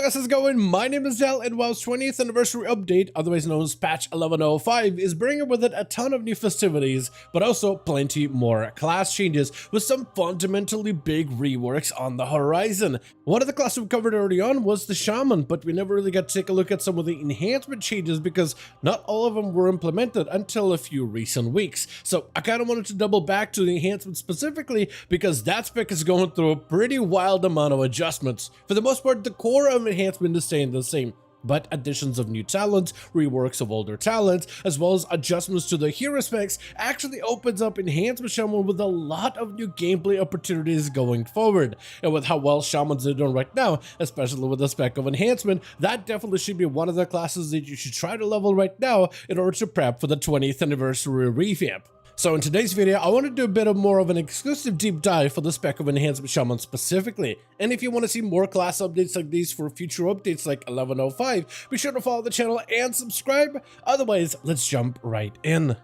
Guys, how's it going? My name is Dal, and WoW's 20th anniversary update, otherwise known as patch 11.05, is bringing with it a ton of new festivities, but also plenty more class changes, with some fundamentally big reworks on the horizon. One of the classes we covered early on was the Shaman, but we never really got to take a look at some of the enhancement changes because not all of them were implemented until a few recent weeks. So I kind of wanted to double back to the enhancement specifically because that spec is going through a pretty wild amount of adjustments. For the most part, the core of enhancement is staying the same, but additions of new talents, reworks of older talents, as well as adjustments to the hero specs actually opens up Enhancement Shaman with a lot of new gameplay opportunities going forward. And with how well Shamans are doing right now, especially with the spec of Enhancement, that definitely should be one of the classes that you should try to level right now in order to prep for the 20th anniversary revamp. So in today's video, I want to do a bit of more of an exclusive deep dive for the spec of Enhancement Shaman specifically. And if you want to see more class updates like these for future updates like 11.05, be sure to follow the channel and subscribe. Otherwise, let's jump right in.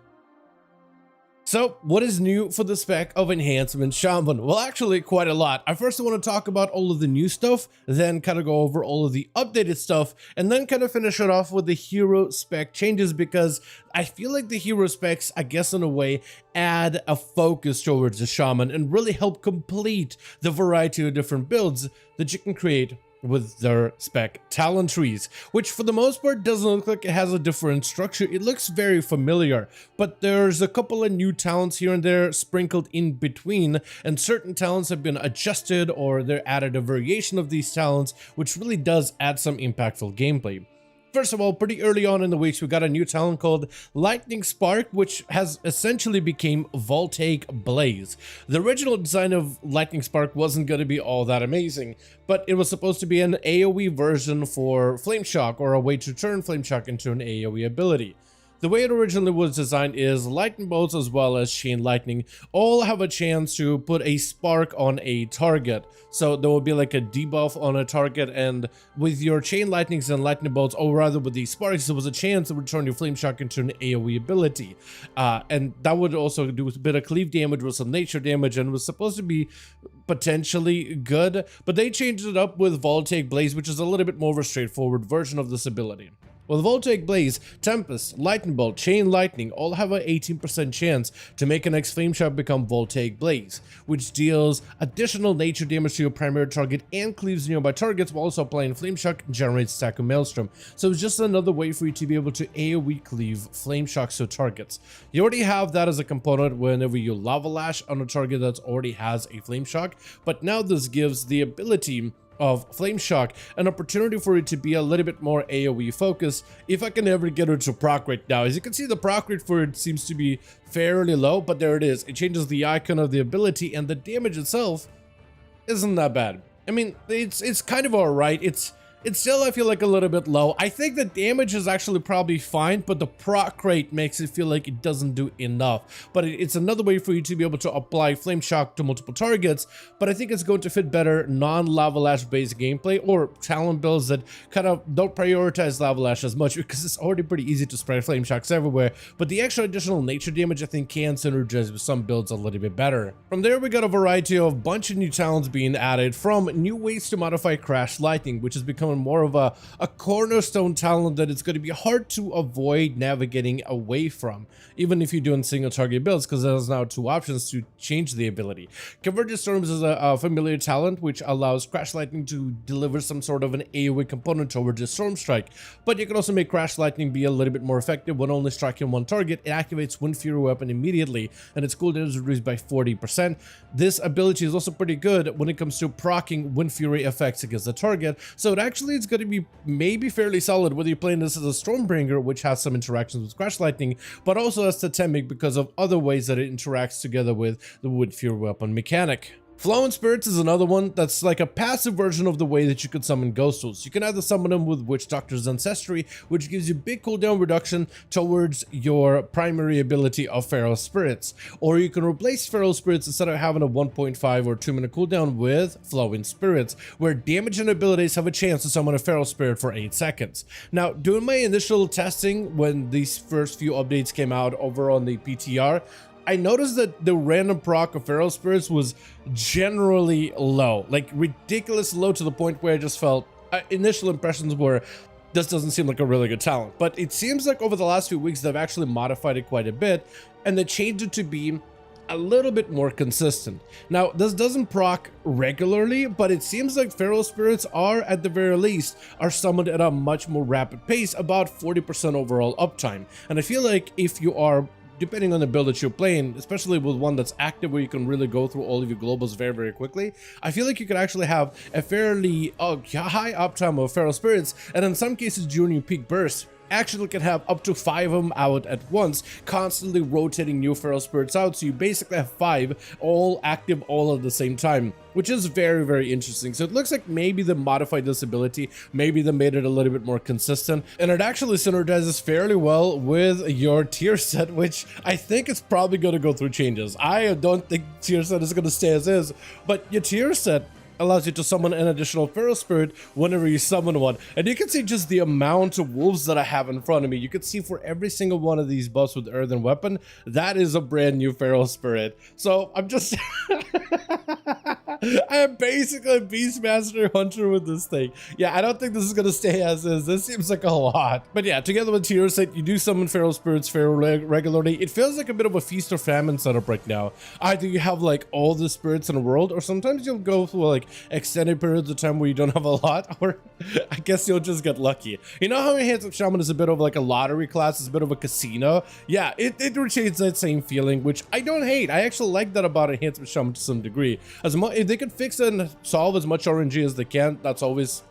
So, what is new for the spec of Enhancement Shaman? Well, actually, quite a lot. I first want to talk about all of the new stuff, then kind of go over all of the updated stuff, and then kind of finish it off with the hero spec changes because I feel like the hero specs, I guess in a way, add a focus towards the Shaman and really help complete the variety of different builds that you can create with their spec talent trees, which for the most part doesn't look like it has a different structure. It looks very familiar, but there's a couple of new talents here and there sprinkled in between, and certain talents have been adjusted or they're added a variation of these talents, which really does add some impactful gameplay. First of all, pretty early on in the weeks, we got a new talent called Lightning Spark, which has essentially became Voltaic Blaze. The original design of Lightning Spark wasn't going to be all that amazing, but it was supposed to be an AoE version for Flame Shock, or a way to turn Flame Shock into an AoE ability. The way it originally was designed is lightning bolts as well as chain lightning all have a chance to put a spark on a target. So there will be like a debuff on a target, and with your chain lightnings and lightning bolts, or rather with these sparks, there was a chance to return your flame shock into an AoE ability. And that would also do a bit of cleave damage with some nature damage, and was supposed to be potentially good, but they changed it up with Voltaic Blaze, which is a little bit more of a straightforward version of this ability. Well, Voltaic Blaze, Tempest, Lightning Bolt, Chain Lightning all have an 18% chance to make an next Flame Shock become Voltaic Blaze, which deals additional nature damage to your primary target and cleaves nearby targets while also applying Flame Shock and generates stack of Maelstrom. So it's just another way for you to be able to AoE cleave Flame Shocks to targets. You already have that as a component whenever you Lava Lash on a target that already has a Flame Shock, but now this gives the ability of Flame Shock an opportunity for it to be a little bit more AoE focused if I can ever get it to proc right now. As you can see, the proc rate for it seems to be fairly low, but there it is. It changes the icon of the ability, and the damage itself isn't that bad. I mean, it's kind of alright. It's still, I feel like, a little bit low. I think the damage is actually probably fine, but the proc rate makes it feel like it doesn't do enough. But it's another way for you to be able to apply Flame Shock to multiple targets, but I think it's going to fit better non-Lava Lash based gameplay or talent builds that kind of don't prioritize Lava Lash as much because it's already pretty easy to spread Flame Shocks everywhere, but the extra additional nature damage I think can synergize with some builds a little bit better. From there, we got a variety of bunch of new talents being added, from new ways to modify Crash Lightning, which has become more of a cornerstone talent that it's going to be hard to avoid navigating away from, even if you're doing single target builds, because there's now two options to change the ability. Convergent Storms is a familiar talent which allows Crash Lightning to deliver some sort of an AoE component towards a Storm Strike, but you can also make Crash Lightning be a little bit more effective when only striking one target. It activates Wind Fury weapon immediately, and its cooldown is reduced by 40%. This ability is also pretty good when it comes to proccing Wind Fury effects against the target, so it actually is going to be maybe fairly solid whether you're playing this as a Stormbringer, which has some interactions with Crash Lightning, but also as Totemic because of other ways that it interacts together with the Wind Fury weapon mechanic. Flowing Spirits is another one that's like a passive version of the way that you could summon Ghost Tools. You can either summon them with Witch Doctor's Ancestry, which gives you big cooldown reduction towards your primary ability of Feral Spirits, or you can replace Feral Spirits instead of having a 1.5 or 2 minute cooldown with Flowing Spirits, where damage and abilities have a chance to summon a Feral Spirit for 8 seconds. Now, doing my initial testing when these first few updates came out over on the PTR, I noticed that the random proc of Feral Spirits was generally low, like ridiculous low, to the point where I just felt, initial impressions were, this doesn't seem like a really good talent, but it seems like over the last few weeks they've actually modified it quite a bit, and they changed it to be a little bit more consistent. Now, this doesn't proc regularly, but it seems like feral spirits are, at the very least, are summoned at a much more rapid pace, about 40% overall uptime. And I feel like if you are, depending on the build that you're playing, especially with one that's active where you can really go through all of your globals very, very quickly, I feel like you could actually have a fairly high uptime of feral spirits, and in some cases during your peak burst, actually can have up to 5 of them out at once, constantly rotating new feral spirits out, so you basically have 5 all active all at the same time, which is very, very interesting. So it looks like maybe they modified this ability, maybe they made it a little bit more consistent, and it actually synergizes fairly well with your tier set, which I think is probably going to go through changes. I don't think tier set is going to stay as is, but your tier set allows you to summon an additional feral spirit whenever you summon one. And you can see just the amount of wolves that I have in front of me. You can see for every single one of these buffs with earthen weapon, that is a brand new feral spirit. So I'm just I am basically a Beastmaster Hunter with this thing. Yeah, I don't think this is gonna stay as is. This seems like a lot. But yeah, together with tier set, you do summon feral spirits fairly regularly. It feels like a bit of a feast or famine setup right now. Either you have like all the spirits in the world, or sometimes you'll go through like extended periods of time where you don't have a lot, or I guess you'll just get lucky. You know how Enhancement Shaman is a bit of like a lottery class, it's a bit of a casino? Yeah, it retains that same feeling, which I don't hate. I actually like that about Enhancement Shaman to some degree. If they could fix and solve as much RNG as they can, that's always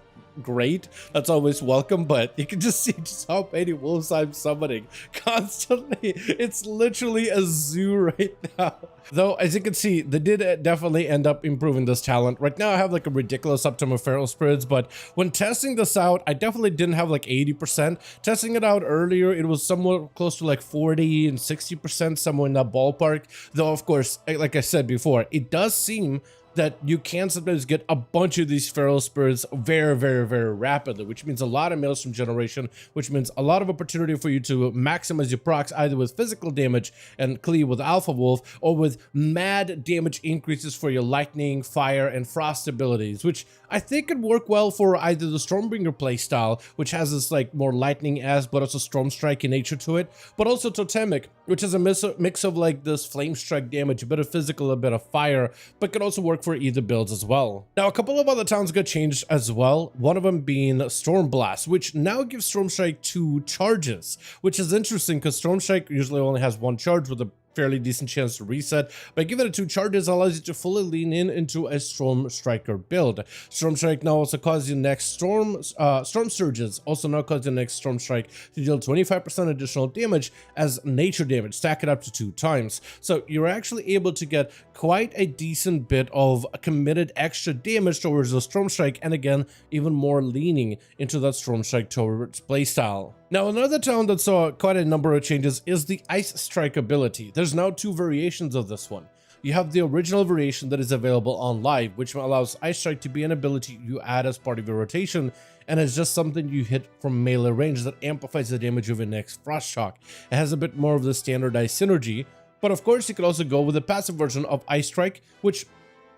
great, that's always welcome, but you can just see just how many wolves I'm summoning constantly. It's literally a zoo right now. Though, as you can see, they did definitely end up improving this talent. Right now I have like a ridiculous uptime of feral spirits, but when testing this out, I definitely didn't have like 80%. Testing it out earlier, it was somewhat close to like 40 and 60%, somewhere in that ballpark. Though, of course, like I said before, it does seem that you can sometimes get a bunch of these feral spirits very, very, very rapidly, which means a lot of maelstrom generation, which means a lot of opportunity for you to maximize your procs either with physical damage and cleave with Alpha Wolf, or with mad damage increases for your lightning, fire, and frost abilities, which I think could work well for either the Stormbringer playstyle, which has this like more lightning-esque but also storm strike in nature to it, but also Totemic, which is a mix of like this flame strike damage, a bit of physical, a bit of fire, but could also work for either builds as well. Now, a couple of other talents got changed as well, one of them being Storm Blast, which now gives Storm Strike 2 charges, which is interesting because Storm Strike usually only has 1 charge with a fairly decent chance to reset. By giving it 2 charges, allows you to fully lean into a Storm Striker build. Storm Strike now also causes your next Storm Surges, also now cause your next Storm Strike to deal 25% additional damage as nature damage, stack it up to 2 times. So you're actually able to get quite a decent bit of committed extra damage towards the Storm Strike, and again, even more leaning into that Storm Strike towards playstyle. Now, another talent that saw quite a number of changes is the Ice Strike ability. There's now 2 variations of this one. You have the original variation that is available on live, which allows Ice Strike to be an ability you add as part of your rotation, and it's just something you hit from melee range that amplifies the damage of your next Frost Shock. It has a bit more of the standardized synergy, but of course you could also go with the passive version of Ice Strike, which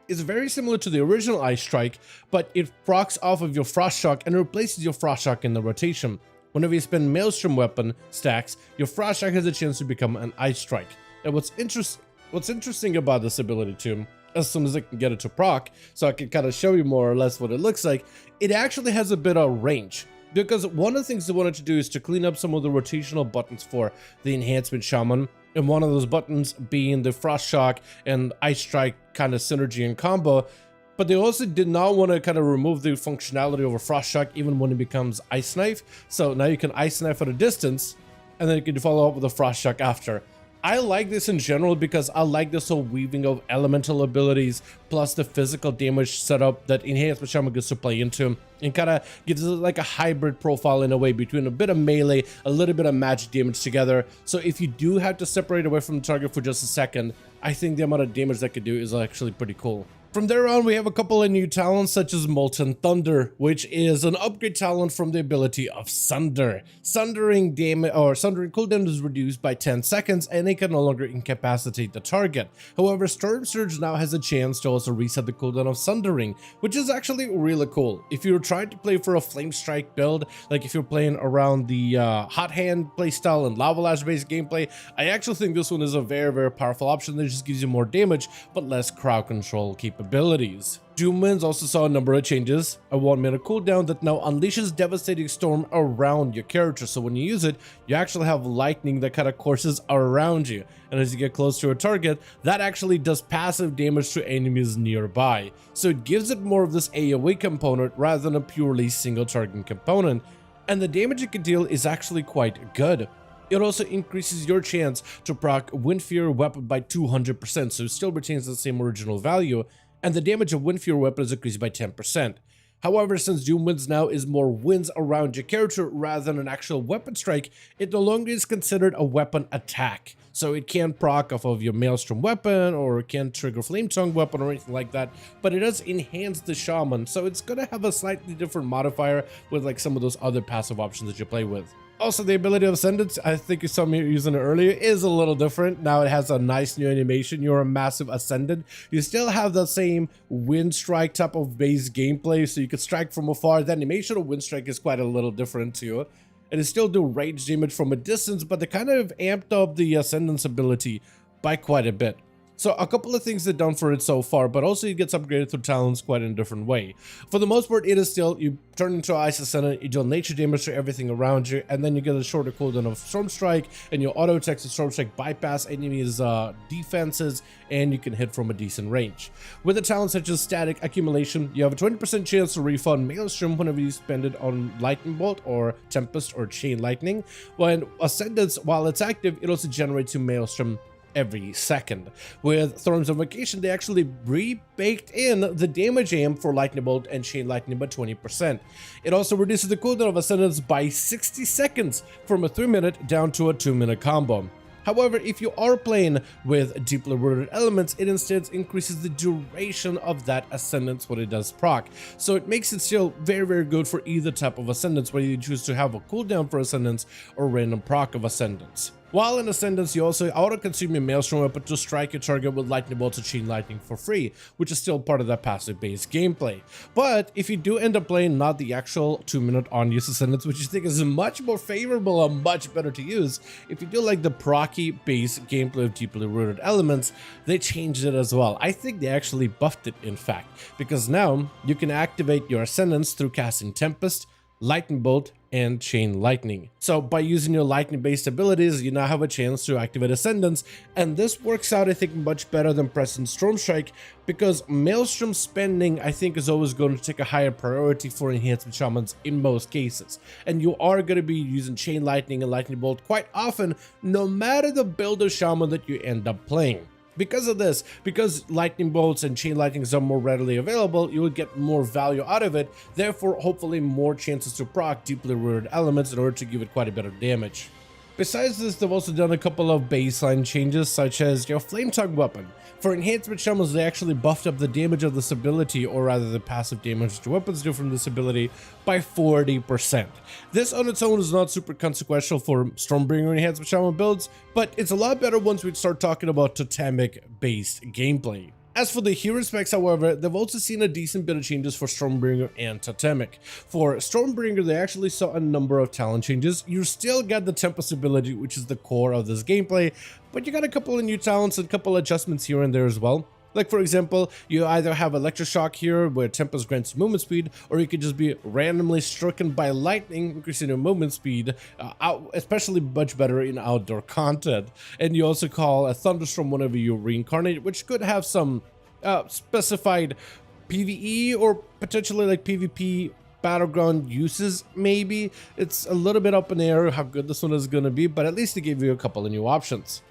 is very similar to the original Ice Strike, but it procs off of your Frost Shock and replaces your Frost Shock in the rotation. Whenever you spend Maelstrom weapon stacks, your Frost Shock has a chance to become an Ice Strike. And what's interesting about this ability too, as soon as I can get it to proc, so I can kind of show you more or less what it looks like, it actually has a bit of range. Because one of the things they wanted to do is to clean up some of the rotational buttons for the Enhancement Shaman, and one of those buttons being the Frost Shock and Ice Strike kind of synergy and combo. But they also did not want to kind of remove the functionality of a Frost Shock even when it becomes Ice Knife. So now you can Ice Knife at a distance, and then you can follow up with a Frost Shock after. I like this in general because I like this whole weaving of elemental abilities plus the physical damage setup that Enhancement Shaman gets to play into, and kind of gives it like a hybrid profile in a way between a bit of melee, a little bit of magic damage together. So if you do have to separate away from the target for just a second, I think the amount of damage that could do is actually pretty cool. From there on, we have a couple of new talents such as Molten Thunder, which is an upgrade talent from the ability of Sunder. Sundering cooldown is reduced by 10 seconds and it can no longer incapacitate the target. However, Storm Surge now has a chance to also reset the cooldown of Sundering, which is actually really cool. If you're trying to play for a Flame Strike build, like if you're playing around the Hot Hand playstyle and Lava Lash based gameplay, I actually think this one is a very powerful option that just gives you more damage but less crowd control capabilities. Doom Winds also saw a number of changes. A 1 minute cooldown that now unleashes Devastating Storm around your character, so when you use it, you actually have lightning that kind of courses around you, and as you get close to a target, that actually does passive damage to enemies nearby. So it gives it more of this AoE component rather than a purely single target component, and the damage it can deal is actually quite good. It also increases your chance to proc Wind Fury weapon by 200%, so it still retains the same original value, and the damage of Wind Fury weapon is increased by 10%. However, since Doom Winds now is more winds around your character rather than an actual weapon strike, it no longer is considered a weapon attack. So it can't proc off of your Maelstrom weapon, or it can't trigger Flame Tongue weapon or anything like that, but it does enhance the Shaman, so it's gonna have a slightly different modifier with like some of those other passive options that you play with. Also, the ability of Ascendance, I think you saw me using it earlier, is a little different. Now it has a nice new animation. You're a massive Ascendant. You still have the same Wind Strike type of base gameplay, so you can strike from afar. The animation of Wind Strike is quite a little different too. And it still do range damage from a distance, but they kind of amped up the Ascendance ability by quite a bit. So a couple of things they've done for it so far, but also it gets upgraded through talents quite in a different way. For the most part, it is still, you turn into Ice Ascendant, you deal nature damage to everything around you, and then you get a shorter cooldown of Storm Strike, and your auto attacks of Storm Strike bypass enemies' defenses, and you can hit from a decent range. With a talent such as Static Accumulation, you have a 20% chance to refund Maelstrom whenever you spend it on Lightning Bolt or Tempest or Chain Lightning. When Ascendance, while it's active, it also generates a Maelstrom every second. With Thorns of Vacation, they actually re-baked in the damage aim for Lightning Bolt and Chain Lightning by 20%. It also reduces the cooldown of Ascendance by 60 seconds from a 3-minute down to a 2-minute combo. However, if you are playing with deeply rooted elements, it instead increases the duration of that Ascendance when it does proc. So it makes it still very good for either type of Ascendance, whether you choose to have a cooldown for Ascendance or random proc of Ascendance. While in Ascendance, you also auto-consume your Maelstrom weapon to strike your target with Lightning Bolt or Chain Lightning for free, which is still part of that passive-based gameplay. But if you do end up playing not the actual 2-minute on-use Ascendance, which you think is much more favorable and much better to use, if you do like the procky-based gameplay of deeply rooted elements, they changed it as well. I think they actually buffed it, in fact, because now you can activate your Ascendance through casting Tempest, Lightning Bolt, and Chain Lightning. So by using your lightning based abilities, you now have a chance to activate Ascendance, and this works out I think much better than pressing Storm Strike, because Maelstrom spending I think is always going to take a higher priority for Enhancement Shamans in most cases, and you are going to be using Chain Lightning and Lightning Bolt quite often no matter the build of Shaman that you end up playing. Because of this, because Lightning Bolts and Chain Lightnings are more readily available, you will get more value out of it, therefore hopefully more chances to proc deeply rooted elements in order to give it quite a bit of damage. Besides this, they've also done a couple of baseline changes, such as your Flame Tongue weapon. For Enhancement Shamans, they actually buffed up the damage of this ability, or rather the passive damage the weapons do from this ability, by 40%. This on its own is not super consequential for Stormbringer Enhancement Shaman builds, but it's a lot better once we start talking about totemic-based gameplay. As for the hero specs, however, they've also seen a decent bit of changes for Stormbringer and Totemic. For Stormbringer, they actually saw a number of talent changes. You still get the Tempest ability, which is the core of this gameplay, but you got a couple of new talents and a couple of adjustments here and there as well. Like for example, you either have Electroshock here, where Tempest grants movement speed, or you could just be randomly stricken by lightning, increasing your movement speed, especially much better in outdoor content. And you also call a Thunderstorm whenever you reincarnate, which could have some specified PvE or potentially like PvP battleground uses, maybe. It's a little bit up in the air how good this one is going to be, but at least they gave you a couple of new options.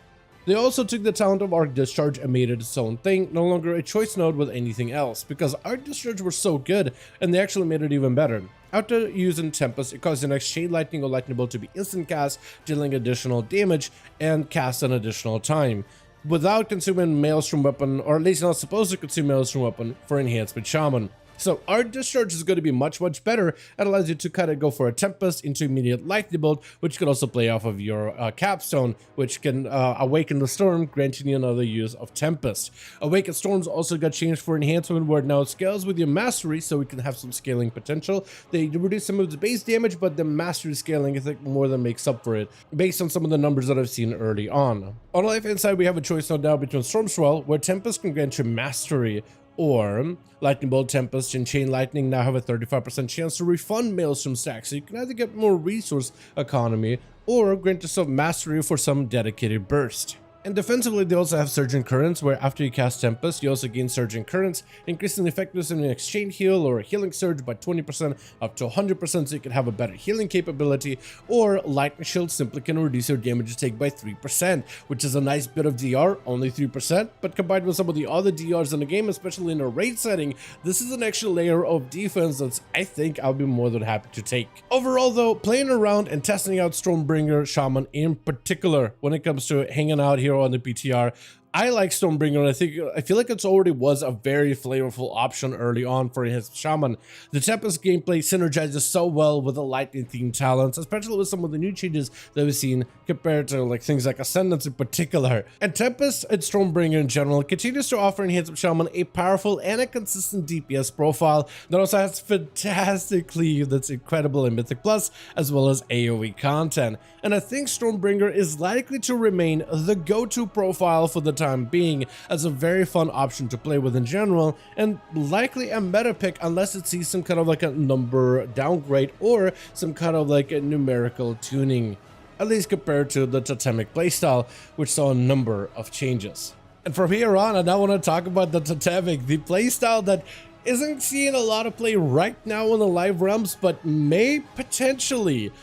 They also took the talent of Arc Discharge and made it its own thing, no longer a choice node with anything else, because Arc Discharge were so good, and they actually made it even better. After using Tempest, it caused the next Chain Lightning or Lightning Bolt to be instant cast, dealing additional damage, and cast an additional time. without consuming Maelstrom Weapon, or at least not supposed to consume Maelstrom Weapon for Enhancement Shaman. So our discharge is going to be much better. It allows you to kind of go for a Tempest into immediate lightning bolt, which can also play off of your capstone, which can awaken the storm, granting you another use of Tempest. Awakened storms also got changed for enhancement, where it now scales with your mastery, so we can have some scaling potential. They reduce some of the base damage, but the mastery scaling I think more than makes up for it, based on some of the numbers that I've seen early on. On the left hand side, we have a choice now between Storm Swell, where Tempest can grant you mastery, or Lightning Bolt, Tempest, and Chain Lightning now have a 35% chance to refund Maelstrom stacks, so you can either get more resource economy or grant yourself mastery for some dedicated burst. And defensively, they also have Surging Currents, where after you cast Tempest, you also gain Surging Currents, increasing the effectiveness in an exchange heal or a healing surge by 20% up to 100%, so you can have a better healing capability. Or Lightning Shield simply can reduce your damage take by 3%, which is a nice bit of DR, only 3%, but combined with some of the other DRs in the game, especially in a raid setting, this is an extra layer of defense that's, I think, I'll be more than happy to take. Overall though, playing around and testing out Stormbringer Shaman in particular, when it comes to hanging out here on the PTR, I like Stormbringer, and I feel like it's already was a very flavorful option early on for his Shaman. The Tempest gameplay synergizes so well with the lightning themed talents, especially with some of the new changes that we've seen compared to like things like Ascendance in particular. And Tempest and Stormbringer in general continues to offer Enhancement Shaman a powerful and a consistent DPS profile that also has fantastic cleave that's incredible in Mythic Plus, as well as AoE content. And I think Stormbringer is likely to remain the go-to profile for the time being, as a very fun option to play with in general, and likely a meta pick unless it sees some kind of like a number downgrade or some kind of like a numerical tuning, at least compared to the Totemic playstyle, which saw a number of changes. And from here on, I now want to talk about the Totemic, the playstyle that isn't seeing a lot of play right now in the live realms, but may potentially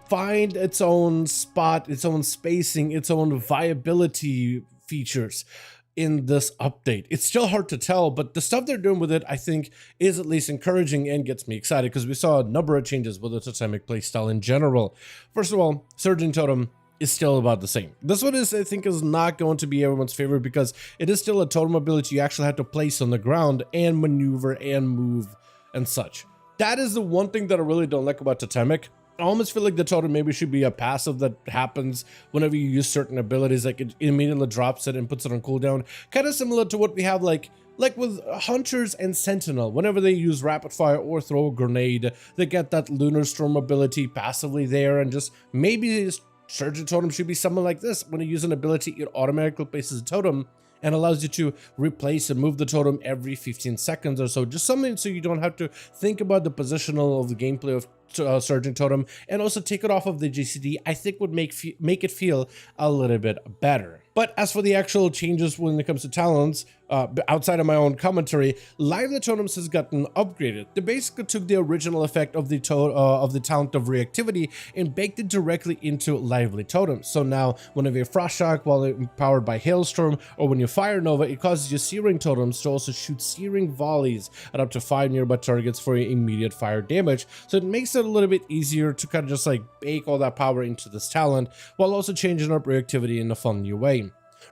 find its own spot, its own spacing, its own viability features in this update. It's still hard to tell, but the stuff they're doing with it, I think, is at least encouraging and gets me excited, because we saw a number of changes with the Totemic playstyle in general. First of all, Surging Totem is still about the same. This one is, I think, is not going to be everyone's favorite, because it is still a totem ability you actually have to place on the ground and maneuver and move and such. That is the one thing that I really don't like about Totemic. I almost feel like the totem maybe should be a passive that happens whenever you use certain abilities, like it immediately drops it and puts it on cooldown, kind of similar to what we have like with Hunters and Sentinel. Whenever they use rapid fire or throw a grenade, they get that Lunar Storm ability passively there, and just maybe Surging Totem should be something like this. When you use an ability, it automatically places a totem and allows you to replace and move the totem every 15 seconds or so. Just something so you don't have to think about the positional of the gameplay of Surging Totem, and also take it off of the GCD, I think would make it feel a little bit better. But as for the actual changes when it comes to talents, outside of my own commentary, Lively Totems has gotten upgraded. They basically took the original effect of the talent of reactivity and baked it directly into Lively Totems. So now, whenever you Frost Shock while powered by Hailstorm, or when you Fire Nova, it causes your Searing Totems to also shoot Searing Volleys at up to 5 nearby targets for your immediate fire damage. So it makes it a little bit easier to kind of just like bake all that power into this talent, while also changing up reactivity in a fun new way.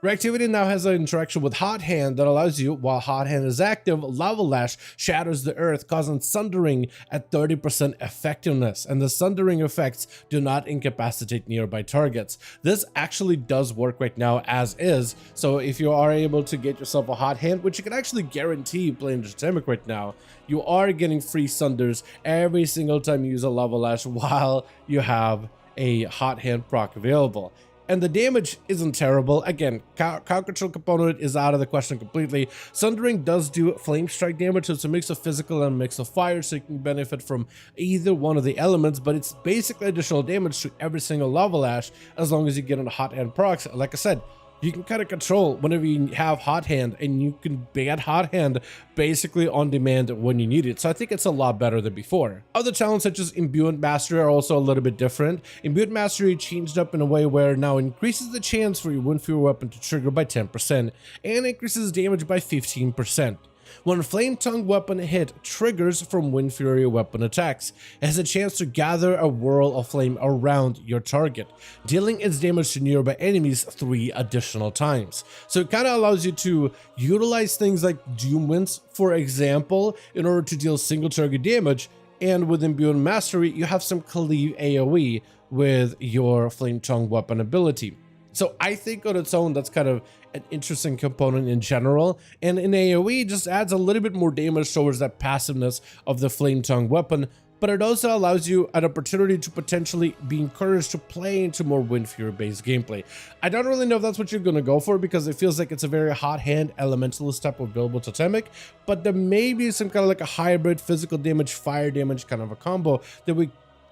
Reactivity now has an interaction with Hot Hand that allows you, while Hot Hand is active, Lava Lash shatters the earth, causing sundering at 30% effectiveness, and the sundering effects do not incapacitate nearby targets. This actually does work right now as is, so if you are able to get yourself a Hot Hand, which you can actually guarantee playing Totemic right now, you are getting free sunders every single time you use a Lava Lash while you have a Hot Hand proc available. And the damage isn't terrible. Again, crowd control component is out of the question completely. Sundering does do flame strike damage, so it's a mix of physical and a mix of fire, so you can benefit from either one of the elements, but it's basically additional damage to every single Lava Lash as long as you get on a Hot Hand procs. Like I said, you can kind of control whenever you have Hot Hand, and you can get Hot Hand basically on demand when you need it. So I think it's a lot better than before. Other talents such as Imbued Mastery are also a little bit different. Imbued Mastery changed up in a way where it now increases the chance for your Windfury weapon to trigger by 10% and increases damage by 15%. When Flame Tongue weapon hit triggers from Wind Fury weapon attacks, it has a chance to gather a whirl of flame around your target, dealing its damage to nearby enemies 3 additional times. So it kind of allows you to utilize things like Doom Winds, for example, in order to deal single target damage, and with Imbued Mastery, you have some cleave AoE with your Flame Tongue weapon ability. So I think on its own, that's kind of an interesting component in general, and in AoE, just adds a little bit more damage towards that passiveness of the Flame Tongue weapon, but it also allows you an opportunity to potentially be encouraged to play into more Wind Fury based gameplay. I don't really know if that's what you're going to go for, because it feels like it's a very hot hand elementalist type of build with Totemic, but there may be some kind of like a hybrid physical damage, fire damage kind of a combo that we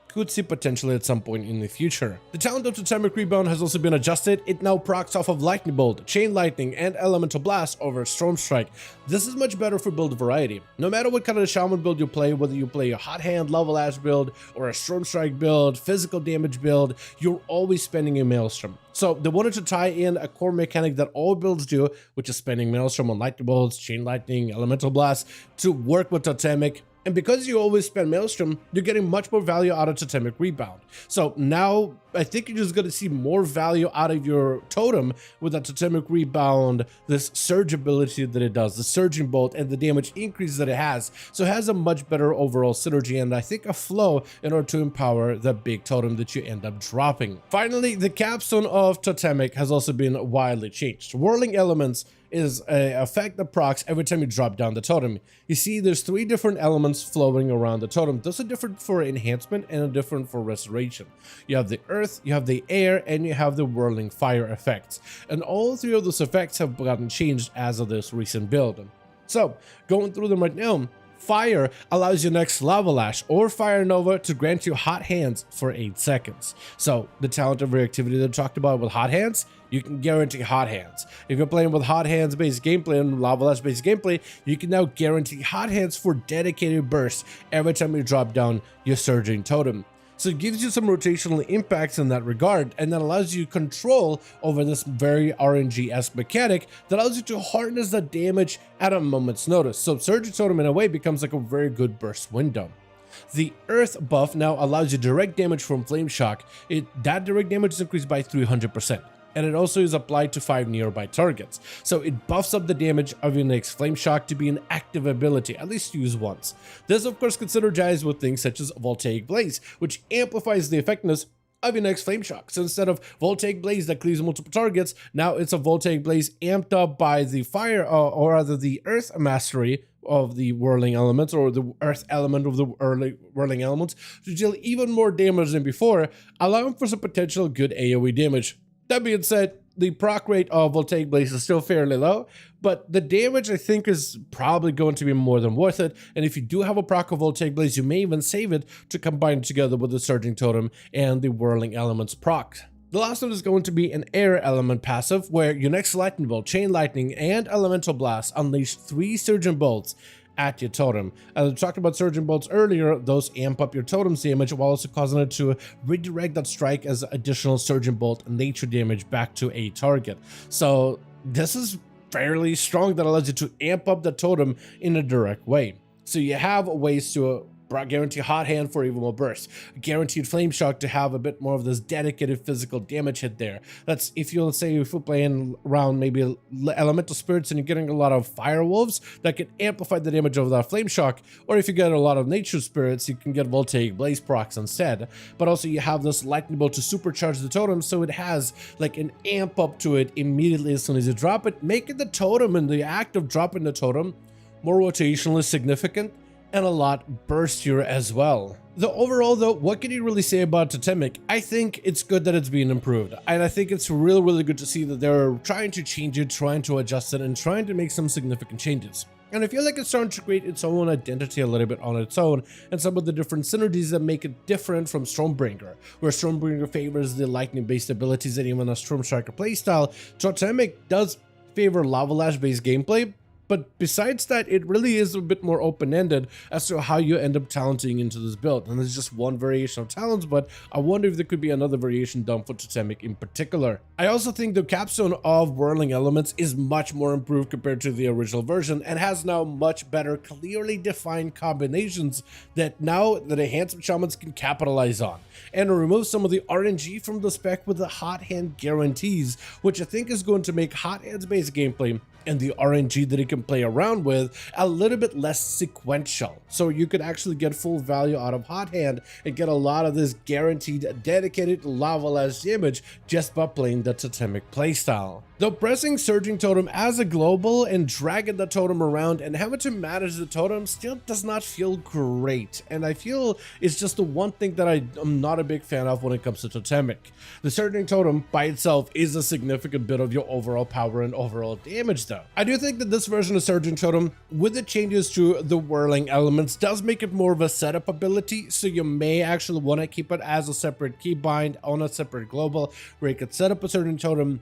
could see potentially at some point in the future. The talent of Totemic Rebound has also been adjusted. It now procs off of Lightning Bolt, Chain Lightning, and Elemental Blast over Storm Strike. This is much better for build variety. No matter what kind of Shaman build you play, whether you play a Hot Hand, Level Ash build, or a Storm Strike build, physical damage build, you're always spending a Maelstrom. So they wanted to tie in a core mechanic that all builds do, which is spending Maelstrom on Lightning Bolts, Chain Lightning, Elemental Blast, to work with Totemic. And because you always spend Maelstrom, you're getting much more value out of Totemic Rebound. So now I think you're just going to see more value out of your totem with that Totemic Rebound, this surge ability that it does, the Surging Bolt, and the damage increase that it has. So it has a much better overall synergy, and I think a flow in order to empower the big totem that you end up dropping. Finally, the capstone of Totemic has also been wildly changed. Whirling Elements is an effect that procs every time you drop down the totem. You see there's 3 different elements flowing around the totem. Those are different for enhancement and different for restoration. You have the earth, you have the air, and you have the whirling fire effects. And all 3 of those effects have gotten changed as of this recent build. So going through them right now, Fire allows your next Lava Lash or Fire Nova to grant you Hot Hands for 8 seconds. So the talent of reactivity that I talked about with Hot Hands, you can guarantee Hot Hands. If you're playing with Hot Hands based gameplay and Lava Lash based gameplay, you can now guarantee Hot Hands for dedicated bursts every time you drop down your Surging Totem. So it gives you some rotational impacts in that regard, and that allows you control over this very RNG-esque mechanic that allows you to harness the damage at a moment's notice. So Surging Totem in a way becomes like a very good burst window. The Earth buff now allows you direct damage from Flame Shock. That direct damage is increased by 300%. And it also is applied to 5 nearby targets. So it buffs up the damage of your next Flame Shock to be an active ability, at least used once. This of course can synergize with things such as Voltaic Blaze, which amplifies the effectiveness of your next Flame Shock. So instead of Voltaic Blaze that cleaves multiple targets, now it's a Voltaic Blaze amped up by the fire, or rather the Earth mastery of the whirling elements, or the earth element of the whirling elements, to deal even more damage than before, allowing for some potential good AoE damage. That being said, the proc rate of Voltaic Blaze is still fairly low, but the damage I think is probably going to be more than worth it. And if you do have a proc of Voltaic Blaze, you may even save it to combine together with the Surging Totem and the Whirling Elements proc. The last one is going to be an air element passive, where your next Lightning Bolt, Chain Lightning, and Elemental Blast unleash 3 Surging Bolts at your totem. As I talked about Surging Bolts earlier, those amp up your totem's damage while also causing it to redirect that strike as additional Surging Bolt nature damage back to a target. So this is fairly strong, that allows you to amp up the totem in a direct way. So you have ways to guarantee Hot Hand for even more burst, guaranteed Flame Shock to have a bit more of this dedicated physical damage hit there. That's if you'll say if you're playing around maybe Elemental Spirits and you're getting a lot of Fire Wolves that can amplify the damage of that Flame Shock, or if you get a lot of Nature Spirits, you can get Voltaic Blaze procs instead. But also you have this Lightning Bolt to supercharge the totem, so it has like an amp up to it immediately as soon as you drop it, making the totem and the act of dropping the totem more rotationally significant and a lot burstier as well. The overall though, what can you really say about Totemic? I think it's good that it's being improved, and I think it's really good to see that they're trying to change it, trying to adjust it, and trying to make some significant changes. And I feel like it's starting to create its own identity a little bit on its own, and some of the different synergies that make it different from Stormbringer, where Stormbringer favors the lightning-based abilities and even a Storm Striker playstyle. Totemic does favor Lava Lash-based gameplay, But besides that, it really is a bit more open-ended as to how you end up talenting into this build. And there's just one variation of talents, but I wonder if there could be another variation done for Totemic in particular. I also think the capstone of whirling elements is much more improved compared to the original version and has now much better, clearly defined combinations that now the enhancement shamans can capitalize on, and remove some of the RNG from the spec with the hot hand guarantees, which I think is going to make hot hands based gameplay and the RNG that you can play around with a little bit less sequential. So you could actually get full value out of hot hand and get a lot of this guaranteed dedicated lava-less damage just by playing the Totemic playstyle. Though pressing Surging Totem as a global and dragging the totem around and having to manage the totem still does not feel great, and I feel it's just the one thing that I'm not a big fan of when it comes to Totemic. The Surging Totem by itself is a significant bit of your overall power and overall damage though. I do think that this version of Surging Totem, with the changes to the whirling elements, does make it more of a setup ability, so you may actually want to keep it as a separate keybind on a separate global where you could set up a Surging Totem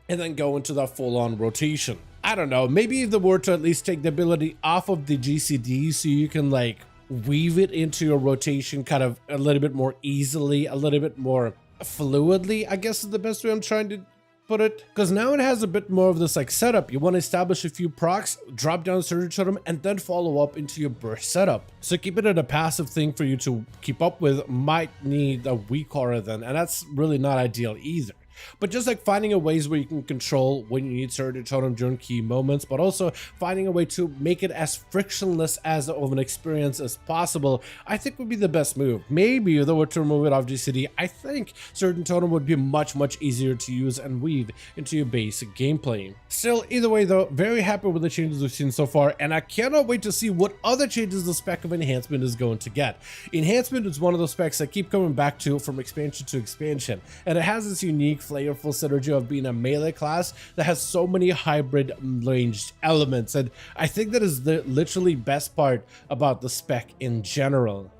and then go into that full-on rotation. I don't know, maybe if they were to at least take the ability off of the GCD so you can like weave it into your rotation kind of a little bit more easily, a little bit more fluidly, I guess is the best way I'm trying to put it, because now it has a bit more of this like setup. You want to establish a few procs, drop down Surging Totem, and then follow up into your burst setup. So keeping it a passive thing for you to keep up with might need a weak aura then, and that's really not ideal either. But just like finding a ways where you can control when you need Surging Totem during key moments, but also finding a way to make it as frictionless as of an experience as possible, I think would be the best move. Maybe if they were to remove it off GCD, I think Surging Totem would be much easier to use and weave into your basic gameplay. Still, either way though, very happy with the changes we've seen so far, and I cannot wait to see what other changes the spec of Enhancement is going to get. Enhancement is one of those specs I keep coming back to from expansion to expansion, and it has this unique flavorful synergy of being a melee class that has so many hybrid ranged elements, and I think that is the literally best part about the spec in general.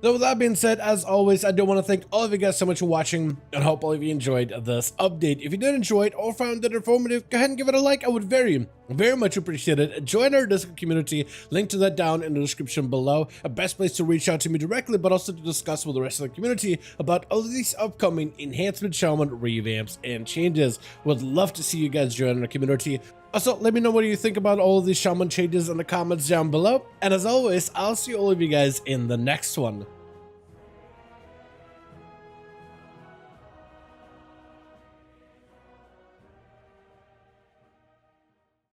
Though with that being said, as always, I do want to thank all of you guys so much for watching, and hope all of you enjoyed this update. If you did enjoy it or found it informative, go ahead and give it a like. I would very much appreciate it. Join our Discord community, link to that down in the description below. A best place to reach out to me directly, but also to discuss with the rest of the community about all of these upcoming enhancement, shaman, revamps, and changes. Would love to see you guys join our community. Also, let me know what you think about all of these shaman changes in the comments down below. And as always, I'll see all of you guys in the next one.